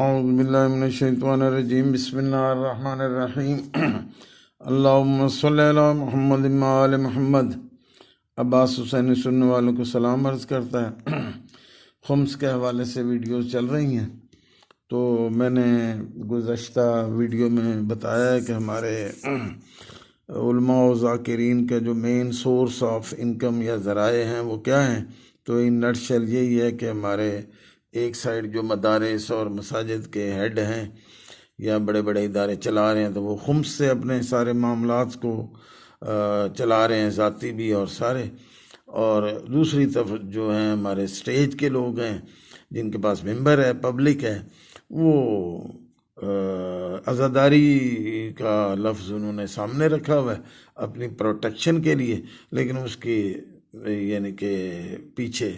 اعوذ باللہ من الشیطان الرجیم بسم اللہ الرحمن الرحیم اللہم صلی علی محمد وعلی محمد۔ عباس حسین سننے والوں کو سلام عرض کرتا ہے۔ خمس کے حوالے سے ویڈیوز چل رہی ہیں، تو میں نے گزشتہ ویڈیو میں بتایا ہے کہ ہمارے علماء و ذاکرین کا جو مین سورس آف انکم یا ذرائع ہیں وہ کیا ہیں، تو ان نٹشل یہی ہے کہ ہمارے ایک سائڈ جو مدارس اور مساجد کے ہیڈ ہیں یا بڑے بڑے ادارے چلا رہے ہیں تو وہ خمس سے اپنے سارے معاملات کو چلا رہے ہیں، ذاتی بھی اور سارے، اور دوسری طرف جو ہیں ہمارے اسٹیج کے لوگ ہیں جن کے پاس ممبر ہے، پبلک ہے، وہ عزاداری کا لفظ انہوں نے سامنے رکھا ہوا ہے اپنی پروٹیکشن کے لیے، لیکن اس کی یعنی کہ پیچھے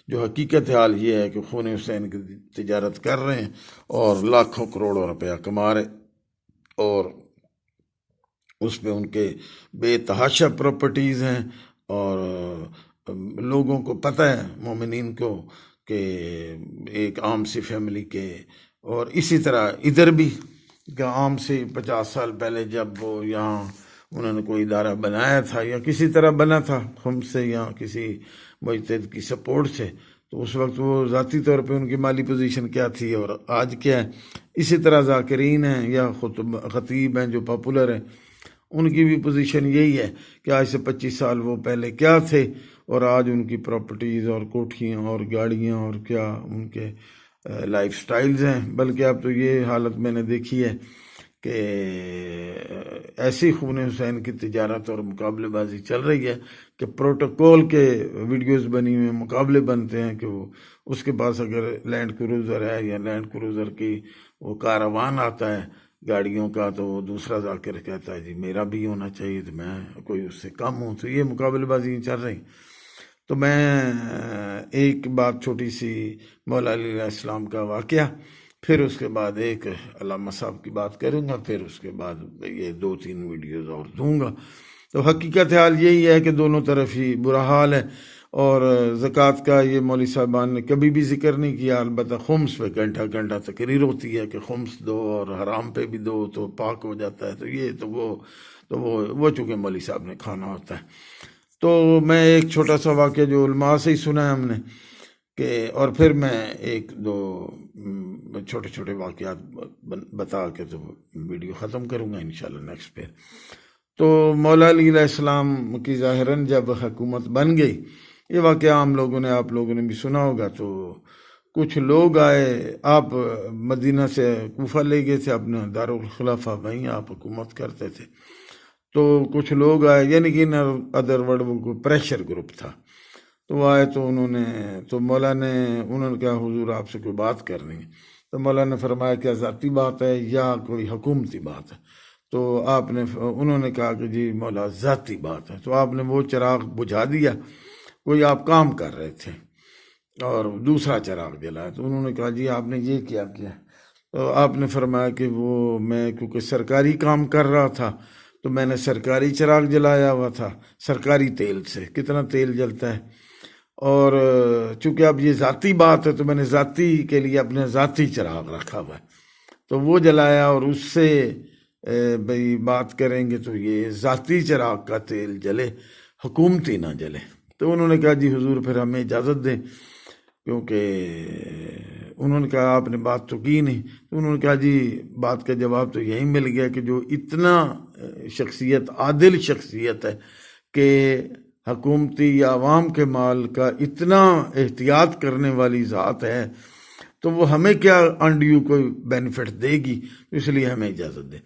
جو حقیقت حال یہ ہے کہ خون حسین کی تجارت کر رہے ہیں اور لاکھوں کروڑوں روپیہ کما رہے، اور اس پہ ان کے بے تحاشا پراپرٹیز ہیں، اور لوگوں کو پتہ ہے مومنین کو کہ ایک عام سی فیملی کے، اور اسی طرح ادھر بھی کہ عام سے 50 سال پہلے جب وہ یہاں انہوں نے کوئی ادارہ بنایا تھا یا کسی طرح بنا تھا خمس سے یا کسی مجتہد کی سپورٹ سے، تو اس وقت وہ ذاتی طور پہ ان کی مالی پوزیشن کیا تھی اور آج کیا ہے۔ اسی طرح ذاکرین ہیں یا خطیب ہیں جو پاپولر ہیں، ان کی بھی پوزیشن یہی ہے کہ آج سے 25 سال وہ پہلے کیا تھے اور آج ان کی پراپرٹیز اور کوٹھیاں اور گاڑیاں اور کیا ان کے لائف سٹائلز ہیں۔ بلکہ اب تو یہ حالت میں نے دیکھی ہے کہ ایسی خون حسین کی تجارت اور مقابلے بازی چل رہی ہے کہ پروٹوکول کے ویڈیوز بنی ہوئے مقابلے بنتے ہیں کہ وہ اس کے پاس اگر لینڈ کروزر ہے یا لینڈ کروزر کی وہ کاروان آتا ہے گاڑیوں کا، تو وہ دوسرا ذاکر کہتا ہے جی میرا بھی ہونا چاہیے، تو میں کوئی اس سے کم ہوں، تو یہ مقابلے بازی چل رہی۔ تو میں ایک بات چھوٹی سی مولا علی علیہ السلام کا واقعہ، پھر اس کے بعد ایک علامہ صاحب کی بات کروں گا، پھر اس کے بعد یہ 2-3 ویڈیوز اور دوں گا۔ تو حقیقت حال یہی ہے کہ دونوں طرف ہی برا حال ہے، اور زکوٰۃ کا یہ مولوی صاحبان نے کبھی بھی ذکر نہیں کیا، البتہ خمس پہ گھنٹہ گھنٹہ تقریر ہوتی ہے کہ خمس دو اور حرام پہ بھی دو تو پاک ہو جاتا ہے، تو یہ تو وہ چونکہ مولوی صاحب نے کھانا ہوتا ہے۔ تو میں ایک چھوٹا سا واقعہ جو علماء سے ہی سنا ہے ہم نے کہ، اور پھر میں 1-2 چھوٹے چھوٹے واقعات بتا کے تو ویڈیو ختم کروں گا انشاءاللہ نیکسٹ پہ۔ تو مولا علی علیہ السلام کی ظاہراً جب حکومت بن گئی، یہ واقعہ عام لوگوں نے آپ لوگوں نے بھی سنا ہوگا، تو کچھ لوگ آئے، آپ مدینہ سے کوفہ لے گئے تھے اپنا دارالخلافہ، وہیں آپ حکومت کرتے تھے، تو کچھ لوگ آئے، یعنی کہ ادر ورڈ وہ کوئی پریشر گروپ تھا، تو وہ آئے تو انہوں نے کہا حضور آپ سے کوئی بات کرنی ہے، تو مولا نے فرمایا کیا ذاتی بات ہے یا کوئی حکومتی بات ہے؟ تو انہوں نے کہا کہ جی مولا ذاتی بات ہے۔ تو آپ نے وہ چراغ بجھا دیا، کوئی آپ کام کر رہے تھے اور دوسرا چراغ جلایا، تو انہوں نے کہا جی آپ نے یہ کیا تو آپ نے فرمایا کہ وہ میں کیونکہ سرکاری کام کر رہا تھا تو میں نے سرکاری چراغ جلایا ہوا تھا، سرکاری تیل سے کتنا تیل جلتا ہے، اور چونکہ اب یہ ذاتی بات ہے تو میں نے ذاتی کے لیے اپنے ذاتی چراغ رکھا ہوا ہے، تو وہ جلایا، اور اس سے بھئی بات کریں گے تو یہ ذاتی چراغ کا تیل جلے، حکومتی نہ جلے۔ تو انہوں نے کہا جی حضور پھر ہمیں اجازت دیں، کیونکہ انہوں نے کہا آپ نے بات تو کی نہیں، تو انہوں نے کہا جی بات کا جواب تو یہی مل گیا کہ جو اتنا شخصیت، عادل شخصیت ہے کہ حکومتی یا عوام کے مال کا اتنا احتیاط کرنے والی ذات ہے، تو وہ ہمیں کیا انڈیو کوئی بینیفٹ دے گی، اس لیے ہمیں اجازت دے۔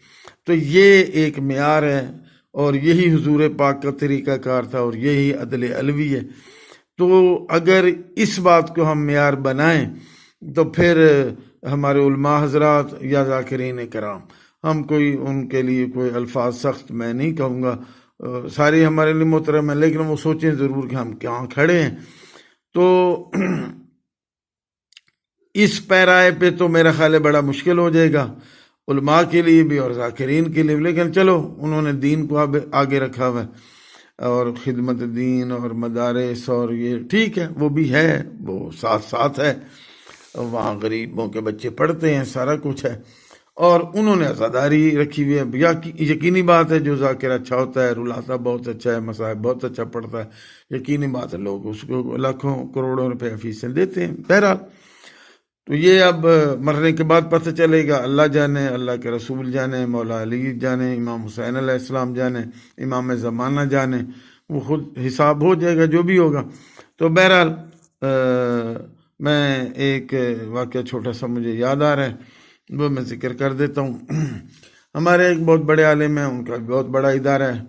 تو یہ ایک معیار ہے، اور یہی حضور پاک کا طریقہ کار تھا، اور یہی عدل علوی ہے۔ تو اگر اس بات کو ہم معیار بنائیں تو پھر ہمارے علماء حضرات یا ذاکرین کرام، ہم ان کے لیے کوئی الفاظ سخت میں نہیں کہوں گا، سارے ہمارے لیے محترم ہیں، لیکن وہ سوچیں ضرور کہ ہم کہاں کھڑے ہیں۔ تو اس پیرائے پہ تو میرا خیال ہے بڑا مشکل ہو جائے گا علماء کے لیے بھی اور ذاکرین کے لیے بھی، لیکن چلو انہوں نے دین کو آگے رکھا ہوا ہے اور خدمت دین اور مدارس، اور یہ ٹھیک ہے، وہ بھی ہے، وہ ساتھ ساتھ ہے، وہاں غریبوں کے بچے پڑھتے ہیں، سارا کچھ ہے، اور انہوں نے عزاداری رکھی ہوئی ہے۔ یقینی بات ہے جو ذاکر اچھا ہوتا ہے، رلاتا بہت اچھا ہے، مصاحب بہت اچھا پڑھتا ہے، یقینی بات ہے لوگ اس کو لاکھوں کروڑوں روپے فیسیں دیتے ہیں۔ بہرحال تو یہ اب مرنے کے بعد پتہ چلے گا، اللہ جانے، اللہ کے رسول جانے، مولا علی جانے، امام حسین علیہ السلام جانے، امام زمانہ جانے، وہ خود حساب ہو جائے گا جو بھی ہوگا۔ تو بہرحال میں ایک واقعہ چھوٹا سا مجھے یاد آ رہا ہے، وہ میں ذکر کر دیتا ہوں۔ ہمارے ایک بہت بڑے عالم ہیں، ان کا بہت بڑا ادارہ ہے،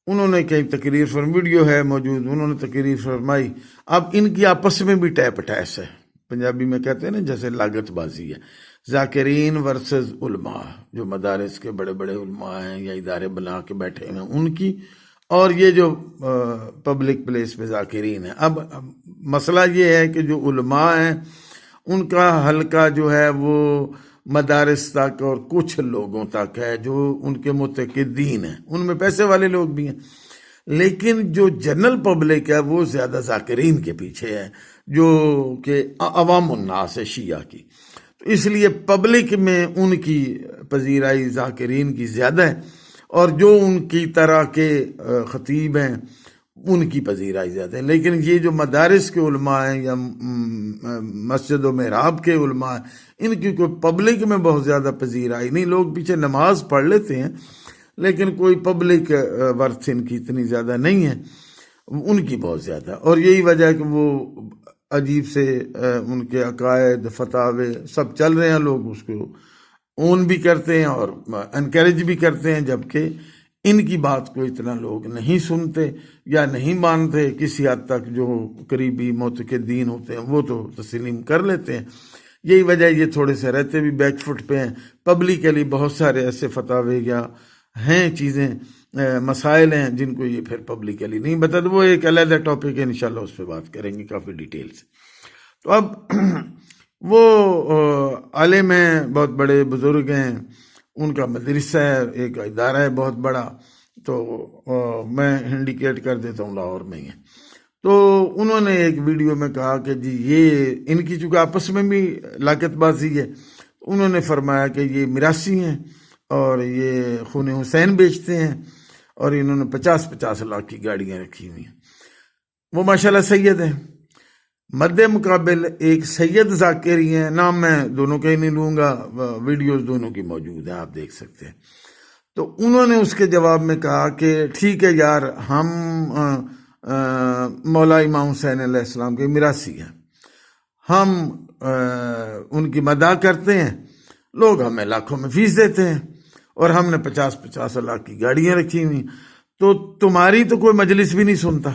انہوں نے کئی تقریر ویڈیو ہے موجود، انہوں نے تقریر فرمائی۔ اب ان کی آپس میں بھی ٹیپ ٹیس ہے، پنجابی میں کہتے ہیں نا جیسے لاگت بازی ہے، ذاکرین ورسز علماء، جو مدارس کے بڑے بڑے علماء ہیں یا ادارے بنا کے بیٹھے ہیں ان کی، اور یہ جو پبلک پلیس پہ ذاکرین ہیں۔ اب مسئلہ یہ ہے کہ جو علماء ہیں ان کا حلقہ جو ہے وہ مدارس تک اور کچھ لوگوں تک ہے جو ان کے متقدین ہیں، ان میں پیسے والے لوگ بھی ہیں، لیکن جو جنرل پبلک ہے وہ زیادہ ذاکرین کے پیچھے ہے، جو کہ عوام الناس ہے شیعہ کی۔ تو اس لیے پبلک میں ان کی پذیرائی ذاکرین کی زیادہ ہے، اور جو ان کی طرح کے خطیب ہیں ان کی پذیرائی زیادہ ہے۔ لیکن یہ جو مدارس کے علماء ہیں یا مسجد و محراب کے علماء ہیں، ان کی کوئی پبلک میں بہت زیادہ پذیرائی نہیں، لوگ پیچھے نماز پڑھ لیتے ہیں لیکن کوئی پبلک ورث ان کی اتنی زیادہ نہیں ہے، ان کی بہت زیادہ۔ اور یہی وجہ ہے کہ وہ عجیب سے ان کے عقائد فتاوے سب چل رہے ہیں، لوگ اس کو اون بھی کرتے ہیں اور انکریج بھی کرتے ہیں، جبکہ ان کی بات کو اتنا لوگ نہیں سنتے یا نہیں مانتے۔ کسی حد تک جو قریبی معتقدین ہوتے ہیں وہ تو تسلیم کر لیتے ہیں۔ یہی وجہ یہ تھوڑے سے رہتے بھی بیک فٹ پہ ہیں، پبلکلی بہت سارے ایسے فتاوے یا ہیں چیزیں، مسائل ہیں جن کو یہ پھر پبلکلی نہیں بتاتے۔ وہ ایک علیحدہ ٹاپک ہے، انشاءاللہ اس پہ بات کریں گے کافی ڈیٹیل سے۔ تو اب وہ عالم ہیں، بہت بڑے بزرگ ہیں، ان کا مدرسہ ہے، ایک ادارہ ہے بہت بڑا، تو میں انڈیکیٹ کر دیتا ہوں لاہور میں ہی ہے۔ تو انہوں نے ایک ویڈیو میں کہا کہ جی یہ ان کی چونکہ آپس میں بھی لاگت بازی ہے، انہوں نے فرمایا کہ یہ میراثی ہیں اور یہ خون حسین بیچتے ہیں، اور انہوں نے 50-50 لاکھ کی گاڑیاں رکھی ہوئی ہیں۔ وہ ماشاءاللہ سید ہیں، مد مقابل ایک سید ذاکری ہیں، نام میں دونوں کا ہی نہیں لوں گا، ویڈیوز دونوں کی موجود ہیں، آپ دیکھ سکتے ہیں۔ تو انہوں نے اس کے جواب میں کہا کہ ٹھیک ہے یار، ہم مولا امام حسین علیہ السلام کے میراثی ہیں، ہم ان کی مداح کرتے ہیں، لوگ ہمیں لاکھوں میں فیس دیتے ہیں، اور ہم نے 50-50 لاکھ کی گاڑیاں رکھی ہوئی، تو تمہاری تو کوئی مجلس بھی نہیں سنتا،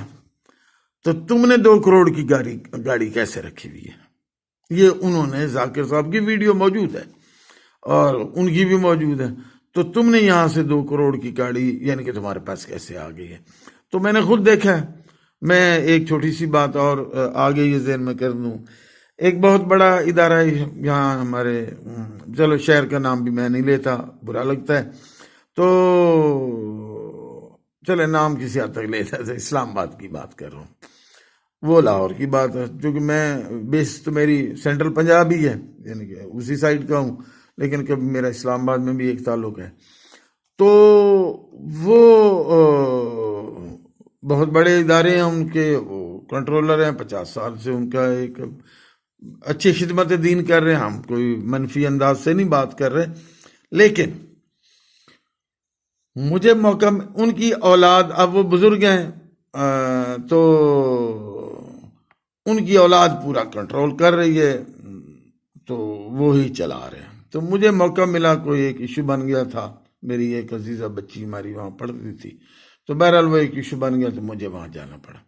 تو تم نے 2 کروڑ کی گاڑی کیسے رکھی ہوئی ہے؟ یہ انہوں نے، ذاکر صاحب کی ویڈیو موجود ہے اور ان کی بھی موجود ہے، تو تم نے یہاں سے 2 کروڑ کی گاڑی یعنی کہ تمہارے پاس کیسے آ گئی ہے؟ تو میں نے خود دیکھا ہے۔ میں ایک چھوٹی سی بات اور آگے یہ ذہن میں کر دوں، ایک بہت بڑا ادارہ ہے یہاں ہمارے، چلو شہر کا نام بھی میں نہیں لیتا، برا لگتا ہے، تو چلے نام کسی حد تک لیتا ہے، اسلام آباد کی بات کر رہا ہوں، وہ لاہور کی بات ہے، چونکہ میں بیس تو میری سینٹرل پنجاب ہی ہے، یعنی کہ اسی سائڈ کا ہوں، لیکن کبھی میرا اسلام آباد میں بھی ایک تعلق ہے۔ تو وہ بہت بڑے ادارے ہیں ان کے، وہ کنٹرولر ہیں، 50 سال سے ان کا ایک اچھی خدمت دین کر رہے ہیں، ہم کوئی منفی انداز سے نہیں بات کر رہے، لیکن مجھے موقع، ان کی اولاد، اب وہ بزرگ ہیں تو ان کی اولاد پورا کنٹرول کر رہی ہے، تو وہی چلا رہے ہیں۔ تو مجھے موقع ملا، کوئی ایک ایشو بن گیا تھا، میری ایک عزیزہ بچی ہماری وہاں پڑھتی تھی، تو بہرحال وہ ایک ایشو بن گیا تو مجھے وہاں جانا پڑا۔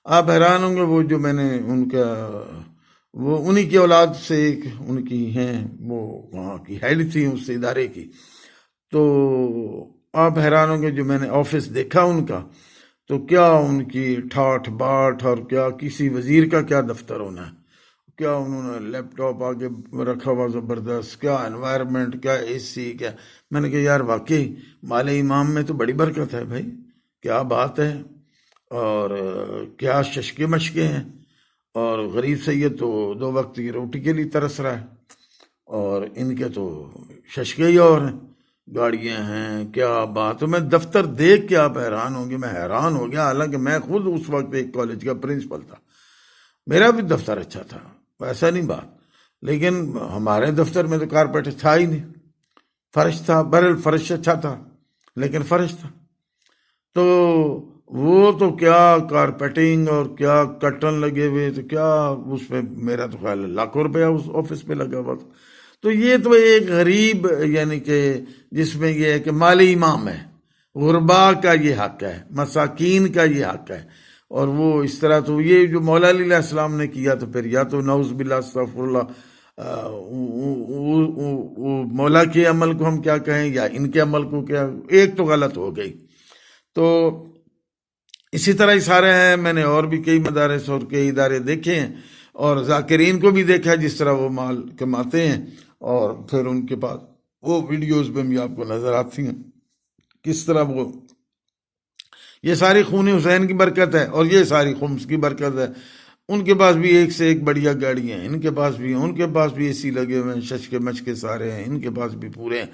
آپ حیران ہوں گے، وہ جو میں نے ان کا، وہ انہی کی اولاد سے ایک ان کی ہیں، وہ وہاں کی ہیڈ تھی اس ادارے کی، تو آپ حیران ہوں گے جو میں نے آفس دیکھا ان کا، تو کیا ان کی ٹھاٹھ باٹھ، اور کیا کسی وزیر کا کیا دفتر ہونا ہے، کیا انہوں نے لیپ ٹاپ آگے رکھا ہوا زبردست، کیا انوائرمنٹ، کیا اے سی، کیا، میں نے کہا یار واقعی مال امام میں تو بڑی برکت ہے بھائی، کیا بات ہے، اور کیا ششکے مشکے ہیں، اور غریب سید تو 2 وقت کی روٹی کے لیے ترس رہا ہے، اور ان کے تو ششکے ہی اور ہیں، گاڑیاں ہیں، کیا بات ہے۔ میں دفتر دیکھ کے آپ حیران ہوں گے، میں حیران ہو گیا، حالانکہ میں خود اس وقت ایک کالج کا پرنسپل تھا، میرا بھی دفتر اچھا تھا، ایسا نہیں بات، لیکن ہمارے دفتر میں تو کارپیٹ تھا ہی نہیں، فرش تھا، برل فرش اچھا تھا لیکن فرش تھا، تو وہ تو کیا کارپیٹنگ اور کیا کٹن لگے ہوئے، تو کیا اس پہ میرا تو خیال ہے لاکھوں روپیہ اس آفس پہ لگا ہوا تھا۔ تو یہ تو ایک غریب، یعنی کہ جس میں یہ ہے کہ مالی امام ہے، غربا کا یہ حق ہے، مساکین کا یہ حق ہے، اور وہ اس طرح تو یہ جو مولا علی علیہ السلام نے کیا، تو پھر یا تو نعوذ باللہ استغفر اللہ، مولا کے عمل کو ہم کیا کہیں یا ان کے عمل کو کیا، ایک تو غلط ہو گئی۔ تو اسی طرح اشارے ہیں، میں نے اور بھی کئی مدارس اور کئی ادارے دیکھے ہیں، اور ذاکرین کو بھی دیکھا جس طرح وہ مال کماتے ہیں، اور پھر ان کے پاس وہ ویڈیوز میں بھی آپ کو نظر آتی ہیں کس طرح وہ، یہ ساری خون حسین کی برکت ہے، اور یہ ساری خمس کی برکت ہے۔ ان کے پاس بھی ایک سے ایک بڑھیا گاڑیاں ہیں، ان کے پاس بھی ہیں، ان کے پاس بھی اے سی لگے ہوئے ہیں، ششکے مچکے سارے ہیں، ان کے پاس بھی پورے ہیں۔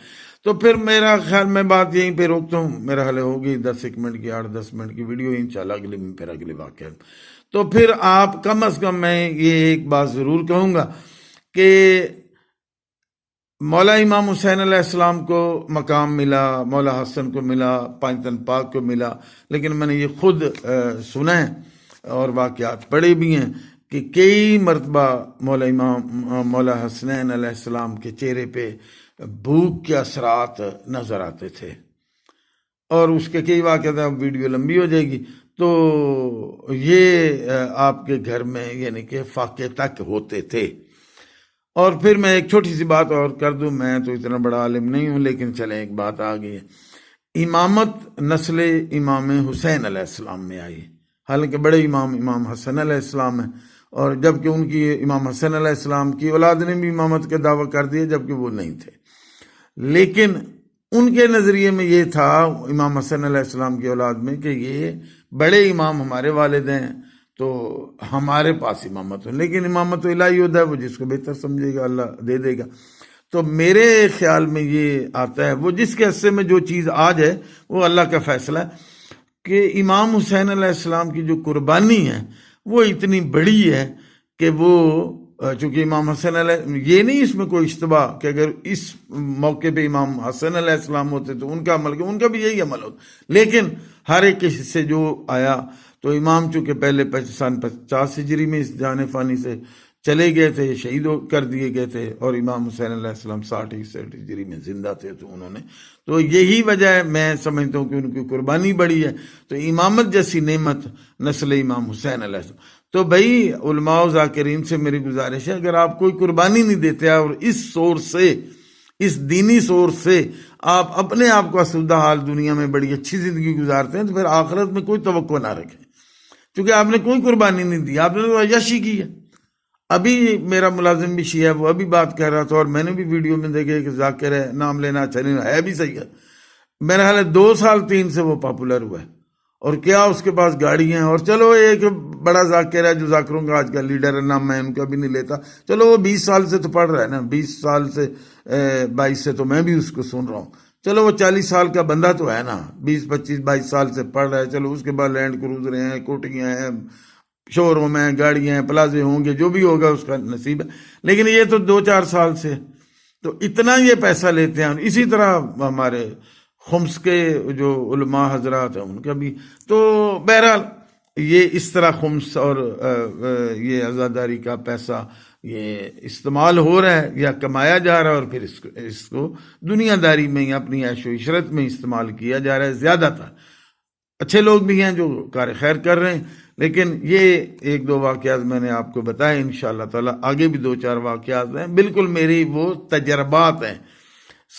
تو پھر میرا خیال، میں بات یہیں پہ روکتا ہوں، میرا حال ہوگی 10 منٹ کی، 8-10 منٹ کی ویڈیو، انشاءاللہ اگلے واقعہ۔ تو پھر آپ کم از کم، میں یہ ایک بات ضرور کہوں گا کہ مولا امام حسین علیہ السلام کو مقام ملا، مولا حسن کو ملا، پانچ پاک کو ملا، لیکن میں نے یہ خود سنا ہے اور واقعات پڑھے بھی ہیں کہ کئی مرتبہ مولا حسنین علیہ السلام کے چہرے پہ بھوک کے اثرات نظر آتے تھے، اور اس کے کئی واقعات، اب ویڈیو لمبی ہو جائے گی، تو یہ آپ کے گھر میں یعنی کہ فاقے تک ہوتے تھے۔ اور پھر میں ایک چھوٹی سی بات اور کر دوں، میں تو اتنا بڑا عالم نہیں ہوں، لیکن چلیں ایک بات آ گئی ہے، امامت نسل امام حسین علیہ السلام میں آئی، حالانکہ بڑے امام حسن علیہ السلام ہیں، اور جبکہ ان کی امام حسن علیہ السلام کی اولاد نے بھی امامت کا دعویٰ کر دیا جبکہ وہ نہیں تھے، لیکن ان کے نظریے میں یہ تھا امام حسن علیہ السلام کی اولاد میں کہ یہ بڑے امام ہمارے والد ہیں، تو ہمارے پاس امامت ہو، لیکن امامت تو الہی ہوتا ہے، وہ جس کو بہتر سمجھے گا اللہ دے دے گا۔ تو میرے خیال میں یہ آتا ہے، وہ جس کے حصے میں جو چیز آ جائے وہ اللہ کا فیصلہ ہے، کہ امام حسین علیہ السلام کی جو قربانی ہے وہ اتنی بڑی ہے کہ وہ، چونکہ امام حسن علیہ، یہ نہیں اس میں کوئی اشتباہ کہ اگر اس موقع پہ امام حسن علیہ السلام ہوتے تو ان کا عمل، ان کا بھی یہی عمل ہوتا، لیکن ہر ایک کے حصے جو آیا، تو امام چونکہ پہلے سن 50 ہجری میں اس جان فانی سے چلے گئے تھے، شہید کر دیے گئے تھے، اور امام حسین علیہ السلام 60 ہجری میں زندہ تھے، تو انہوں نے، تو یہی وجہ ہے، میں سمجھتا ہوں کہ ان کی قربانی بڑی ہے۔ تو امامت جیسی نعمت نسل امام حسین علیہ السلام، تو بھائی علماء و ذاکرین سے میری گزارش ہے، اگر آپ کوئی قربانی نہیں دیتے اور اس سورس سے، اس دینی سورس سے آپ اپنے آپ کو اسودہ حال دنیا میں بڑی اچھی زندگی گزارتے ہیں، تو پھر آخرت میں کوئی توقع نہ رکھیں، کیونکہ آپ نے کوئی قربانی نہیں دی، آپ نے تو عیاشی کی ہے۔ ابھی میرا ملازم بھی شیعہ ہے، وہ ابھی بات کر رہا تھا، اور میں نے بھی ویڈیو میں دیکھے کہ ذاکر ہے، نام لینا اچھا نہیں ہے بھی صحیح ہے، میرا حال ہے 2 سال 3 سے وہ پاپولر ہوا ہے، اور کیا اس کے پاس گاڑیاں ہیں، اور چلو ایک بڑا ذاکر ہے جو ذاکروں کا آج کا لیڈر ہے، نام میں ان کا بھی نہیں لیتا، چلو وہ 20 سال سے تو پڑھ رہا ہے نا، 20 سال سے 22 سے تو میں بھی اس کو سن رہا ہوں، چلو وہ 40 سال کا بندہ تو ہے نا، 20-25-22 سال سے پڑھ رہا ہے، چلو اس کے بعد لینڈ کروزریں ہیں، کوٹیاں ہیں، شو روم ہیں، گاڑیاں ہیں، پلازے ہوں گے، جو بھی ہوگا اس کا نصیب ہے، لیکن یہ تو 2-4 سال سے، تو اتنا یہ پیسہ لیتے ہیں۔ اسی طرح ہمارے خمس کے جو علماء حضرات ہیں ان کا بھی، تو بہرحال یہ اس طرح خمس اور یہ عزاداری کا پیسہ یہ استعمال ہو رہا ہے یا کمایا جا رہا ہے، اور پھر اس کو دنیا داری میں یا اپنی عیش و عشرت میں استعمال کیا جا رہا ہے۔ زیادہ تر اچھے لوگ بھی ہیں جو کار خیر کر رہے ہیں، لیکن یہ 1-2 واقعات میں نے آپ کو بتائے، انشاءاللہ تعالی آگے بھی 2-4 واقعات ہیں، بالکل میری وہ تجربات ہیں،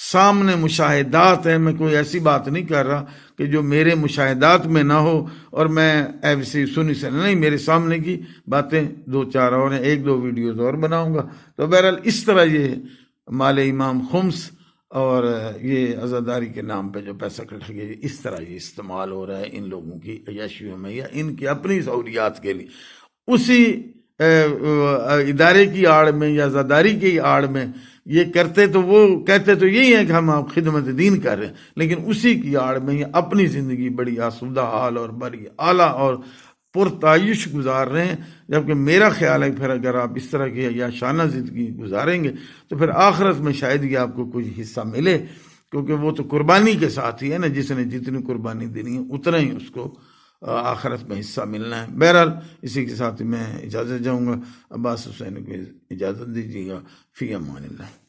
سامنے مشاہدات ہیں، میں کوئی ایسی بات نہیں کر رہا کہ جو میرے مشاہدات میں نہ ہو، اور میں ایسی سنی سے نہیں، میرے سامنے کی باتیں 2-4 اور ہیں، 1-2 ویڈیوز اور بناؤں گا۔ تو بہرحال اس طرح یہ مال امام خمس اور یہ عزاداری کے نام پہ جو پیسہ کٹا گیا، اس طرح یہ استعمال ہو رہا ہے ان لوگوں کی عیاشیوں میں یا ان کی اپنی سہولیات کے لیے۔ اسی ادارے کی آڑ میں یا زاداری کی آڑ میں یہ کرتے تو وہ کہتے تو یہی ہیں کہ ہم آپ خدمت دین کر رہے ہیں، لیکن اسی کی آڑ میں یہ اپنی زندگی بڑی آسودہ حال اور بڑی اعلیٰ اور پرتعیش گزار رہے ہیں، جبکہ میرا خیال ہے پھر اگر آپ اس طرح کی یا شانہ زندگی گزاریں گے تو پھر آخرت میں شاید ہی آپ کو کچھ حصہ ملے، کیونکہ وہ تو قربانی کے ساتھ ہی ہے نا، جس نے جتنی قربانی دینی ہے اتنا ہی اس کو آخرت میں حصہ ملنا ہے۔ بہرحال اسی کے ساتھ میں اجازت جاؤں گا۔ عباس حسین کو اجازت دیجیے گا۔ فی امان اللہ۔